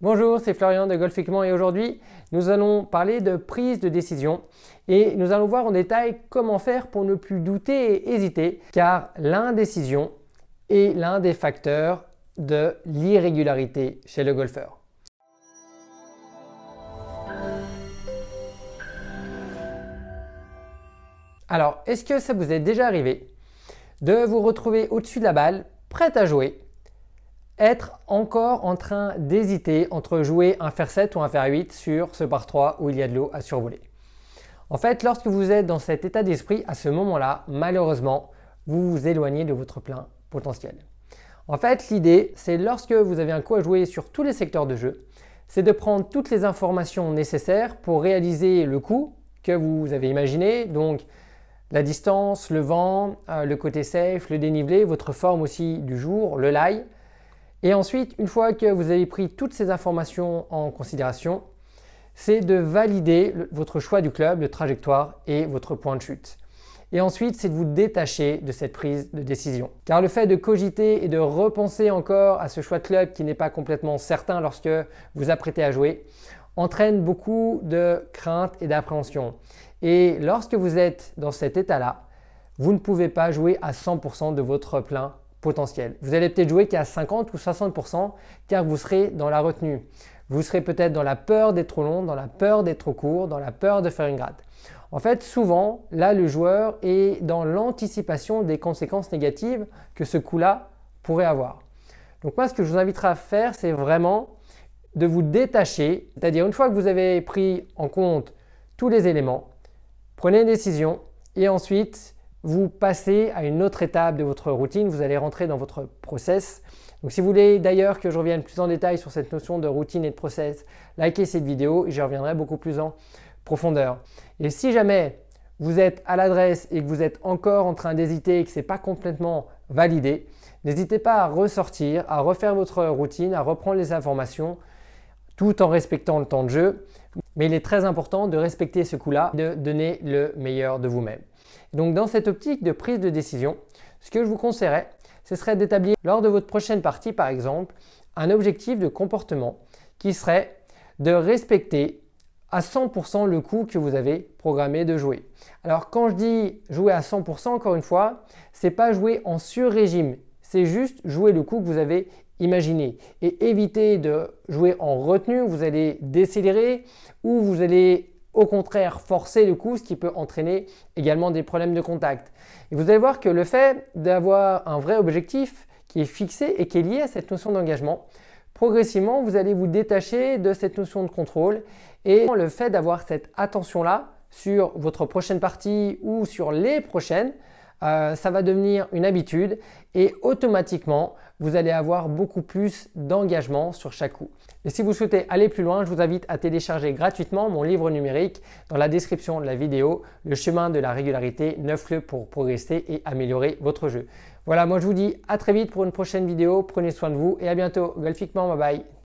Bonjour, c'est Florian de Golfiquement et aujourd'hui nous allons parler de prise de décision et nous allons voir en détail comment faire pour ne plus douter et hésiter car l'indécision est l'un des facteurs de l'irrégularité chez le golfeur. Alors, est-ce que ça vous est déjà arrivé de vous retrouver au-dessus de la balle, prête à jouer, être encore en train d'hésiter entre jouer un fer 7 ou un fer 8 sur ce par 3 où il y a de l'eau à survoler? En fait, lorsque vous êtes dans cet état d'esprit, à ce moment-là, malheureusement, vous vous éloignez de votre plein potentiel. En fait, l'idée, c'est lorsque vous avez un coup à jouer sur tous les secteurs de jeu, c'est de prendre toutes les informations nécessaires pour réaliser le coup que vous avez imaginé, donc la distance, le vent, le côté safe, le dénivelé, votre forme aussi du jour, le lie. Et ensuite, une fois que vous avez pris toutes ces informations en considération, c'est de valider votre choix du club, de trajectoire et votre point de chute. Et ensuite, c'est de vous détacher de cette prise de décision. Car le fait de cogiter et de repenser encore à ce choix de club qui n'est pas complètement certain lorsque vous apprêtez à jouer, entraîne beaucoup de crainte et d'appréhension. Et lorsque vous êtes dans cet état-là, vous ne pouvez pas jouer à 100% de votre plein potentiel. Vous allez peut-être jouer qu'à 50 ou 60% car vous serez dans la retenue. Vous serez peut-être dans la peur d'être trop long, dans la peur d'être trop court, dans la peur de faire une gratte. En fait, souvent, là, le joueur est dans l'anticipation des conséquences négatives que ce coup-là pourrait avoir. Donc moi, ce que je vous inviterai à faire, c'est vraiment de vous détacher, c'est-à-dire une fois que vous avez pris en compte tous les éléments, prenez une décision et ensuite vous passez à une autre étape de votre routine, vous allez rentrer dans votre process. Donc si vous voulez d'ailleurs que je revienne plus en détail sur cette notion de routine et de process, likez cette vidéo et j'y reviendrai beaucoup plus en profondeur. Et si jamais vous êtes à l'adresse et que vous êtes encore en train d'hésiter et que ce n'est pas complètement validé, n'hésitez pas à ressortir, à refaire votre routine, à reprendre les informations tout en respectant le temps de jeu. Mais il est très important de respecter ce coup-là, de donner le meilleur de vous-même. Donc dans cette optique de prise de décision, ce que je vous conseillerais, ce serait d'établir lors de votre prochaine partie par exemple, un objectif de comportement qui serait de respecter à 100% le coup que vous avez programmé de jouer. Alors quand je dis jouer à 100%, encore une fois, ce n'est pas jouer en sur-régime, c'est juste jouer le coup que vous avez imaginé et éviter de jouer en retenue où vous allez décélérer ou vous allez au contraire forcer le coup, ce qui peut entraîner également des problèmes de contact. Et vous allez voir que le fait d'avoir un vrai objectif qui est fixé et qui est lié à cette notion d'engagement, progressivement vous allez vous détacher de cette notion de contrôle et le fait d'avoir cette attention-là sur votre prochaine partie ou sur les prochaines, ça va devenir une habitude et automatiquement vous allez avoir beaucoup plus d'engagement sur chaque coup. Et si vous souhaitez aller plus loin, je vous invite à télécharger gratuitement mon livre numérique dans la description de la vidéo, Le chemin de la régularité, 9 clés pour progresser et améliorer votre jeu. Voilà, moi je vous dis à très vite pour une prochaine vidéo, prenez soin de vous et à bientôt. Golfiquement, bye bye.